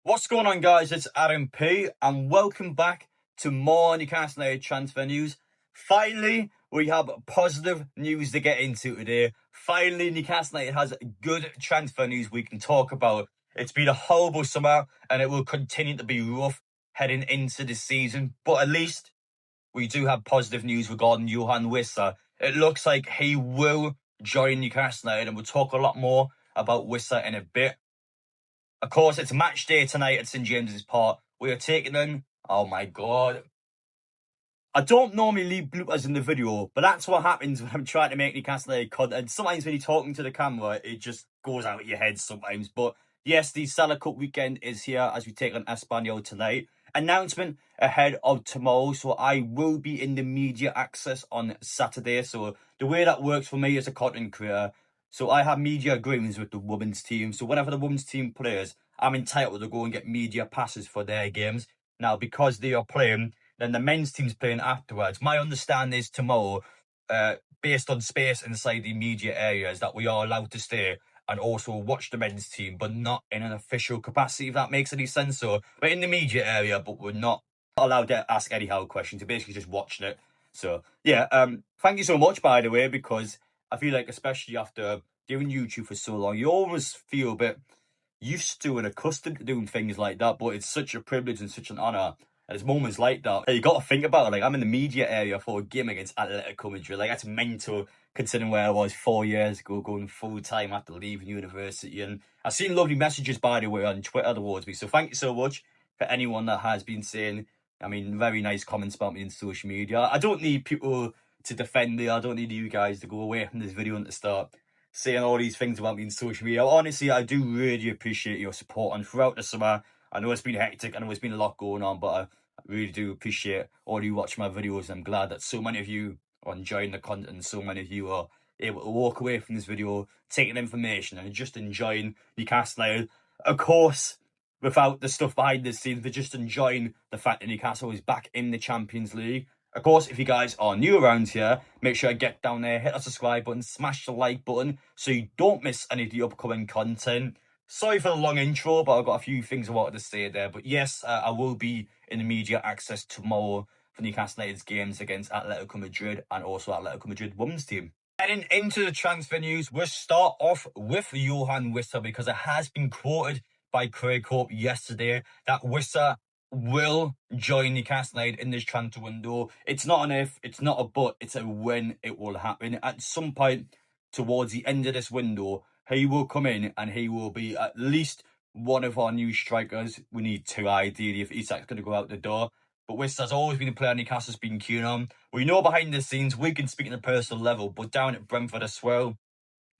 What's going on, guys? It's Adam P, and welcome back to more Newcastle United transfer news. Finally, we have positive news to get into today. Finally, Newcastle United has good transfer news we can talk about. It's been a horrible summer, and it will continue to be rough heading into the season. But at least we do have positive news regarding Yoane Wissa. It looks like he will join Newcastle United, and we'll talk a lot more about Wissa in a bit. Of course, it's match day tonight at St James's Park. We are taking in, oh my god. I don't normally leave bloopers in the video, but that's what happens when I'm trying to make Newcastle United content. Sometimes when you're talking to the camera, it just goes out of your head sometimes. But yes, the Salah Cup weekend is here as we take on Espanyol tonight. Announcement ahead of tomorrow, so I will be in the media access on Saturday. So the way that works for me as a content creator, so I have media agreements with the women's team. So whenever the women's team plays, I'm entitled to go and get media passes for their games. Now, because they are playing, then the men's team's playing afterwards. My understanding is tomorrow, based on space inside the media areas, that we are allowed to stay and also watch the men's team, but not in an official capacity, if that makes any sense. So we're in the media area, but we're not allowed to ask anyhow questions. We're basically just watching it. So yeah, thank you so much, by the way, because I feel like, especially after doing YouTube for so long, you always feel a bit used to and accustomed to doing things like that, but it's such a privilege and such an honour. And it's moments like that you got to think about it. Like, I'm in the media area for a game against Atletico Madrid. Like, that's mental considering where I was 4 years ago, going full time after leaving university. And I've seen lovely messages, by the way, on Twitter towards me. So thank you so much for anyone that has been saying, very nice comments about me in social media. I don't need people to defend me. I don't need you guys to go away from this video and to start saying all these things about me in social media. Honestly, I do really appreciate your support. And throughout the summer, I know it's been hectic. I know it's been a lot going on, but I really do appreciate all you watch my videos. I'm glad that so many of you are enjoying the content and so many of you are able to walk away from this video taking information and just enjoying Newcastle United. Of course, without the stuff behind the scenes, but just enjoying the fact that Newcastle is back in the Champions League. Of course, if you guys are new around here, make sure to get down there, hit that subscribe button, smash the like button so you don't miss any of the upcoming content. Sorry for the long intro, but I've got a few things I wanted to say there. But yes, I will be in the media access tomorrow for Newcastle United's games against Atletico Madrid and also Atletico Madrid women's team. Heading into the transfer news, we'll start off with Yoane Wissa, because it has been quoted by Craig Hope yesterday that Wissa will join Newcastle United in this transfer window. It's not an if, it's not a but, it's a when it will happen. At some point towards the end of this window, he will come in and he will be at least one of our new strikers. We need two, ideally, if Isak's going to go out the door. But Wissa's always been a player Newcastle's been keen on. We know behind the scenes, we can speak on a personal level, but down at Brentford as well,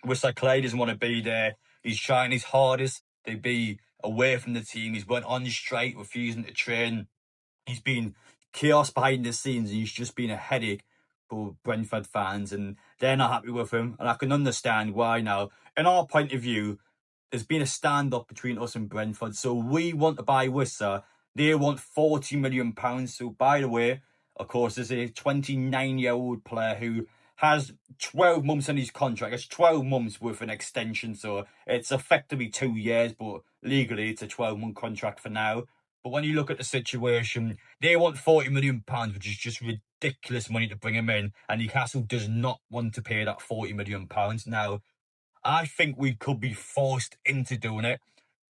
Wissa Clay doesn't want to be there. He's trying his hardest to be away from the team. He's went on strike, refusing to train. He's been chaos behind the scenes, and he's just been a headache for Brentford fans, and they're not happy with him. And I can understand why now. In our point of view, there's been a stand-up between us and Brentford. So we want to buy Wissa. They want £40 million. So, by the way, of course, there's a 29-year-old player who has 12 months on his contract. It's 12 months with an extension. So it's effectively 2 years, but legally it's a 12-month contract for now. But when you look at the situation, they want £40 million, which is just ridiculous money to bring him in. And Newcastle does not want to pay that £40 million. Now, I think we could be forced into doing it.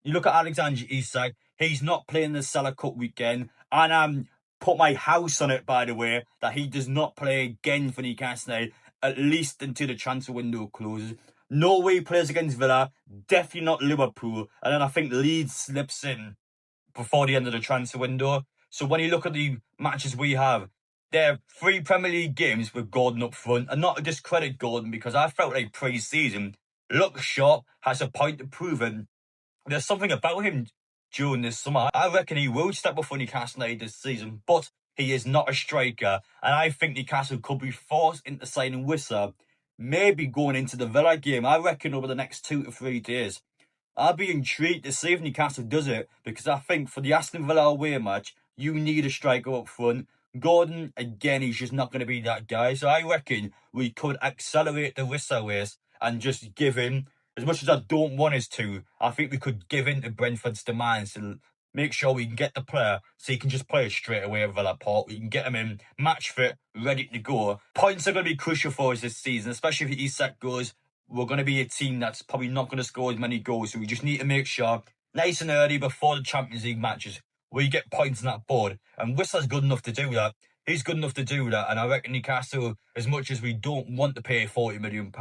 You look at Alexander Isak, he's not playing the Salah Cup weekend. And put my house on it, by the way, that he does not play again for Newcastle United, at least until the transfer window closes. No way he plays against Villa, definitely not Liverpool. And then I think Leeds slips in before the end of the transfer window. So when you look at the matches we have, there are 3 Premier League games with Gordon up front. And not to discredit Gordon, because I felt like pre-season looks sharp, has a point to prove it. There's something about him during this summer. I reckon he will step up for Newcastle United this season, but he is not a striker. And I think Newcastle could be forced into signing Wissa, maybe going into the Villa game. I reckon over the next 2 to 3 days. I'd be intrigued to see if Newcastle does it, because I think for the Aston Villa away match, you need a striker up front. Gordon, again, he's just not going to be that guy. So I reckon we could accelerate the Wissa race and just give him, as much as I don't want us to, I think we could give in to Brentford's demands to make sure we can get the player so he can just play straight away at Villa Park. We can get him in, match fit, ready to go. Points are going to be crucial for us this season, especially if Isak goes. We're going to be a team that's probably not going to score as many goals, so we just need to make sure, nice and early before the Champions League matches, we get points on that board. And Wissa's good enough to do that. He's good enough to do that, and I reckon Newcastle, as much as we don't want to pay £40 million,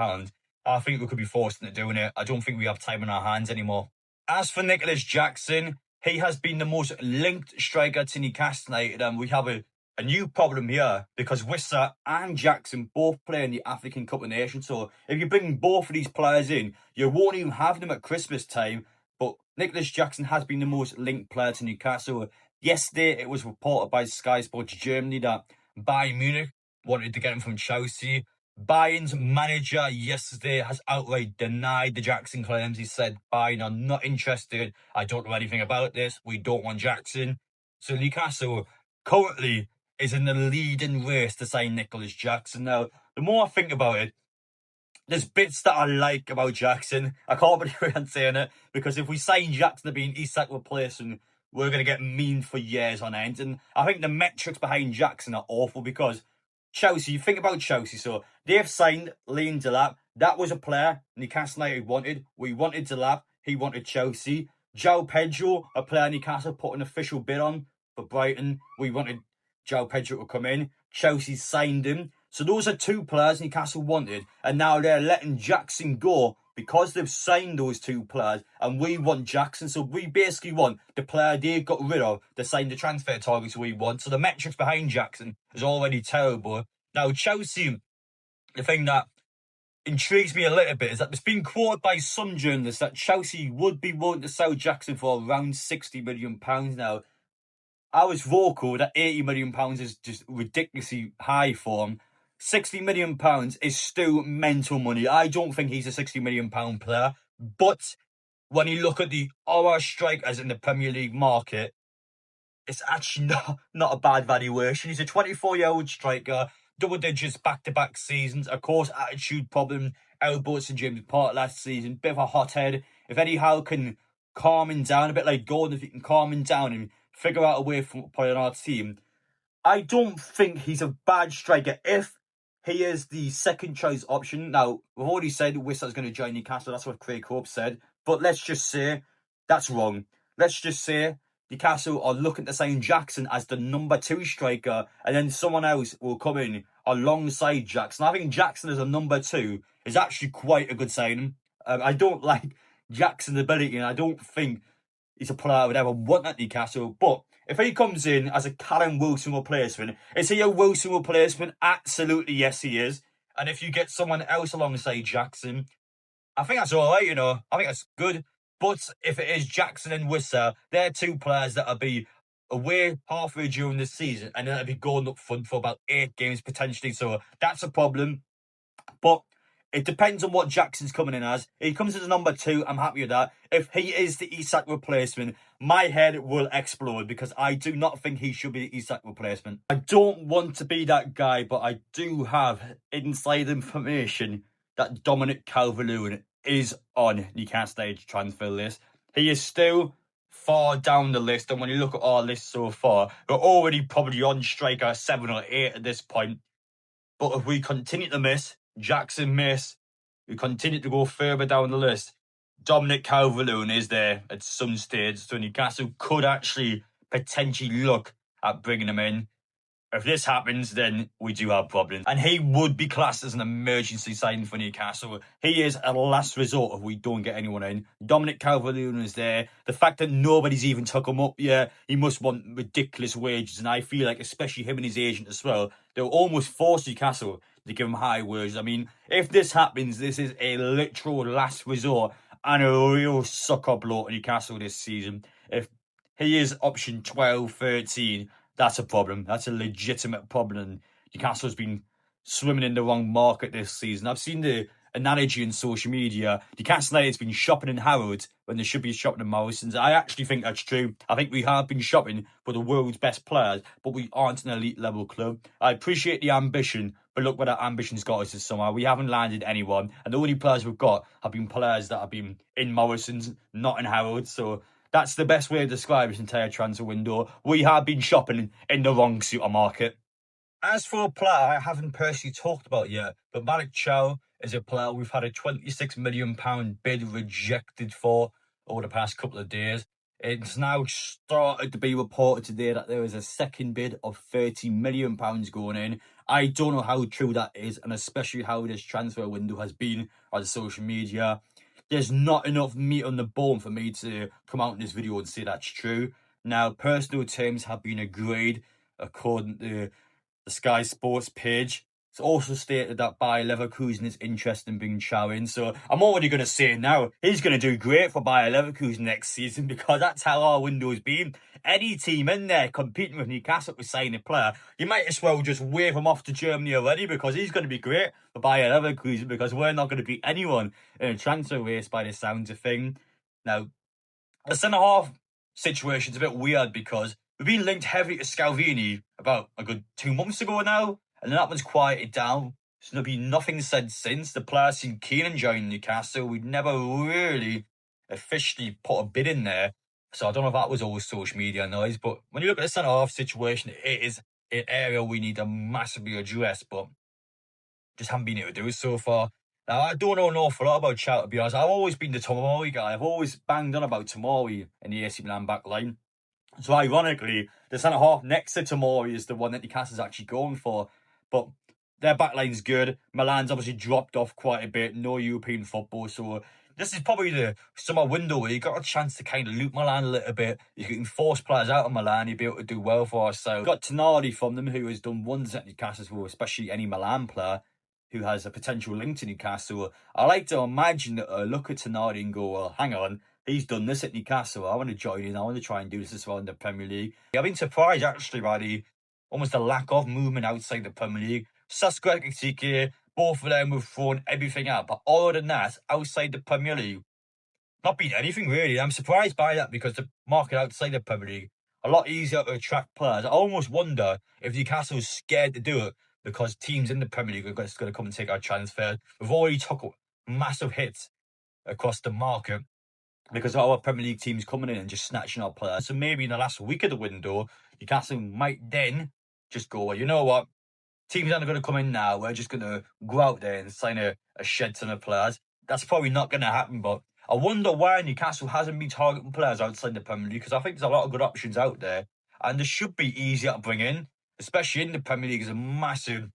I think we could be forced into doing it. I don't think we have time on our hands anymore. As for Nicholas Jackson, he has been the most linked striker to Newcastle United, and we have a new problem here because Wissa and Jackson both play in the African Cup of Nations. So if you bring both of these players in, you won't even have them at Christmas time. But Nicholas Jackson has been the most linked player to Newcastle. Yesterday, it was reported by Sky Sports Germany that Bayern Munich wanted to get him from Chelsea. Bayern's manager yesterday has outright denied the Jackson claims. He said, Bayern are not interested. I don't know anything about this. We don't want Jackson. So Newcastle currently is in the leading race to sign Nicholas Jackson. Now, the more I think about it, there's bits that I like about Jackson. I can't believe I'm saying it, because if we sign Jackson to be an Isak replacement, we're going to get mean for years on end. And I think the metrics behind Jackson are awful because Chelsea, you think about Chelsea, so they've signed Liam Delap. That was a player Newcastle United wanted. We wanted Delap. He wanted Chelsea. João Pedro, a player Newcastle put an official bid on for Brighton. We wanted João Pedro to come in. Chelsea signed him. So those are two players Newcastle wanted. And now they're letting Jackson go because they've signed those two players, and we want Jackson. So we basically want the player they got rid of to sign the transfer targets we want. So the metrics behind Jackson is already terrible. Now, Chelsea, the thing that intrigues me a little bit is that there's been quoted by some journalists that Chelsea would be willing to sell Jackson for around £60 million. Now, I was vocal that £80 million is just ridiculously high for him. £60 million is still mental money. I don't think he's a £60 million player. But when you look at the other strikers in the Premier League market, it's actually not a bad valuation. He's a 24-year-old striker, double digits back-to-back seasons. Of course, attitude problem, elbows to James Park last season, bit of a hothead. If anyhow can calm him down, a bit like Gordon, if he can calm him down and figure out a way for playing on our team, I don't think he's a bad striker if he is the second choice option. Now, we've already said Wissa's going to join Newcastle. That's what Craig Hope said. But let's just say that's wrong. Let's just say Newcastle are looking to sign Jackson as the number 2 striker, and then someone else will come in alongside Jackson. I think Jackson as a number 2 is actually quite a good signing. I don't like Jackson's ability, and I don't think he's a player I would ever want at Newcastle. But if he comes in as a Callum Wilson replacement, is he a Wilson replacement? Absolutely, yes, he is. And if you get someone else alongside Jackson, I think that's all right, you know. I think that's good. But if it is Jackson and Wissa, they're two players that will be away halfway during this season, and they'll be going up front for about 8 games potentially. So that's a problem. But it depends on what Jackson's coming in as. If he comes as a number 2, I'm happy with that. If he is the Isak replacement, my head will explode because I do not think he should be the Isak replacement. I don't want to be that guy, but I do have inside information that Dominic CalvertLewin is on Newcastle United transfer list. He is still far down the list, and when you look at our list so far, we're already probably on striker 7 or 8 at this point. But if we continue to miss, Jackson miss, we continue to go further down the list, Dominic CalvertLewin is there at some stage, so Newcastle could actually potentially look at bringing him in. If this happens, then we do have problems. And he would be classed as an emergency signing for Newcastle. He is a last resort if we don't get anyone in. Dominic CalvertLewin is there. The fact that nobody's even took him up yet, he must want ridiculous wages. And I feel like, especially him and his agent as well, they'll almost force Newcastle to give him high wages. I mean, if this happens, this is a literal last resort and a real sucker blow to Newcastle this season. If he is option 12, 13... that's a problem. That's a legitimate problem. Newcastle's been swimming in the wrong market this season. I've seen the analogy in social media. Newcastle United's been shopping in Harrods when they should be shopping in Morrison's. I actually think that's true. I think we have been shopping for the world's best players, but we aren't an elite level club. I appreciate the ambition, but look where that ambition's got us this summer. We haven't landed anyone, and the only players we've got have been players that have been in Morrison's, not in Harrods. So That's the best way to describe this entire transfer window. We have been shopping in the wrong supermarket. As for a player I haven't personally talked about yet, but Malik Chow is a player we've had a £26 million bid rejected for over the past couple of days. It's now started to be reported today that there is a second bid of £30 million going in. I don't know how true that is, and especially how this transfer window has been on social media. There's not enough meat on the bone for me to come out in this video and say that's true. Now, personal terms have been agreed according to the Sky Sports page. It's also stated that Bayer Leverkusen is interested in bringing Chow in. So I'm already going to say now, he's going to do great for Bayer Leverkusen next season, because that's how our window's been. Any team in there competing with Newcastle to sign a player, you might as well just wave him off to Germany already, because he's going to be great for Bayer Leverkusen, because we're not going to beat anyone in a transfer race by the sounds of things. Now, the centre-half situation's a bit weird, because we've been linked heavily to Scalvini about a good 2 months ago now, and then that one's quieted down. So there'll be nothing said since. The player seemed keen on joining Newcastle. We'd never really officially put a bid in there. So I don't know if that was all social media noise, but when you look at the centre-half situation, it is an area we need to massively address, but just haven't been able to do it so far. Now, I don't know an awful lot about Chow, to be honest. I've always been the Tomori guy. I've always banged on about Tomori in the AC Milan back line. So ironically, the centre-half next to Tomori is the one that Newcastle's actually going for. But their backline's good. Milan's obviously dropped off quite a bit. No European football. So this is probably the summer window where you got a chance to kind of loot Milan a little bit. You can force players out of Milan. You'll be able to do well for us. So got Tonali from them, who has done wonders at Newcastle as well, especially any Milan player who has a potential link to Newcastle. I like to imagine that look at Tonali and go, well, hang on, he's done this at Newcastle. I want to join in. I want to try and do this as well in the Premier League. I've been surprised actually by almost the lack of movement outside the Premier League. Sasquatch and Sike, both of them have thrown everything out. But other than that, outside the Premier League, not been anything really. I'm surprised by that, because the market outside the Premier League, a lot easier to attract players. I almost wonder if Newcastle's scared to do it because teams in the Premier League are just going to come and take our transfer. We've already took massive hits across the market because our Premier League teams coming in and just snatching our players. So maybe in the last week of the window, Newcastle might then just go, well, you know what? Teams aren't going to come in now. We're just going to go out there and sign a shed ton of players. That's probably not going to happen, but I wonder why Newcastle hasn't been targeting players outside the Premier League, because I think there's a lot of good options out there, and they should be easier to bring in, especially in the Premier League. There's a massive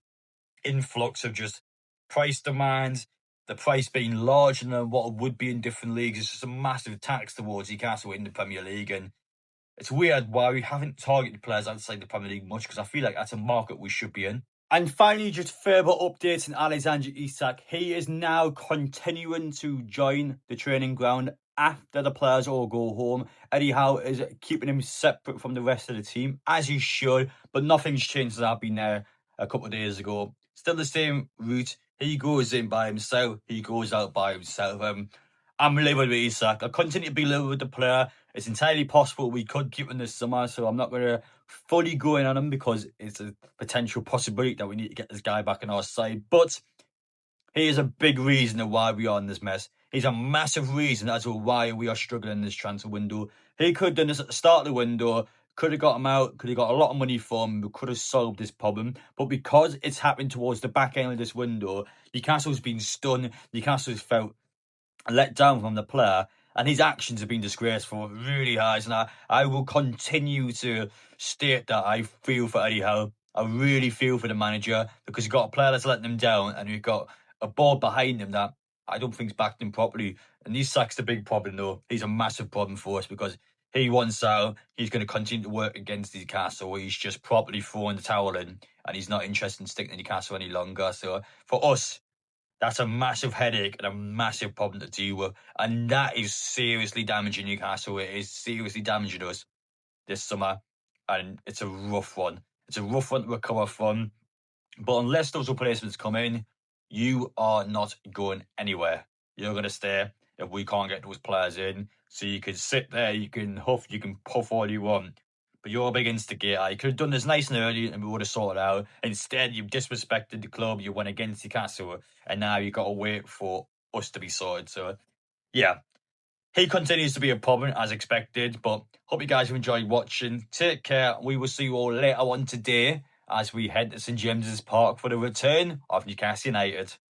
influx of just price demands, the price being larger than what it would be in different leagues. It's just a massive tax towards Newcastle in the Premier League, and it's weird why we haven't targeted players outside the Premier League much, because I feel like that's a market we should be in. And finally, just further updates on Alexander Isak. He is now continuing to join the training ground after the players all go home. Eddie Howe is keeping him separate from the rest of the team, as he should, but nothing's changed since I've been there a couple of days ago. Still the same route. He goes in by himself, he goes out by himself. I'm livid with Isak. I continue to be livid with the player. It's entirely possible we could keep him this summer, so I'm not going to fully go in on him, because it's a potential possibility that we need to get this guy back on our side. But he is a big reason of why we are in this mess. He's a massive reason as to why we are struggling in this transfer window. He could have done this at the start of the window, could have got him out, could have got a lot of money for him, we could have solved this problem. But because it's happened towards the back end of this window, Newcastle's been stunned, Newcastle's felt let down from the player, and his actions have been disgraceful, really hard. And I will continue to state that I feel for Eddie Howe. I really feel for the manager, because he's got a player that's letting him down, and we've got a board behind him that I don't think's backed him properly. And Isak's the big problem, though. He's a massive problem for us, because he wants out. He's going to continue to work against Newcastle. He's just properly throwing the towel in, and he's not interested in sticking to Newcastle any longer. So for us, that's a massive headache and a massive problem to deal with. And that is seriously damaging Newcastle. It is seriously damaging us this summer. And it's a rough one. It's a rough one to recover from. But unless those replacements come in, you are not going anywhere. You're going to stay if we can't get those players in. So you can sit there, you can huff, you can puff all you want. But you're a big instigator. You could have done this nice and early and we would have sorted it out. Instead, you've disrespected the club. You went against Newcastle. And now you've got to wait for us to be sorted. So, yeah. He continues to be a problem as expected, but hope you guys have enjoyed watching. Take care. We will see you all later on today as we head to St James's Park for the return of Newcastle United.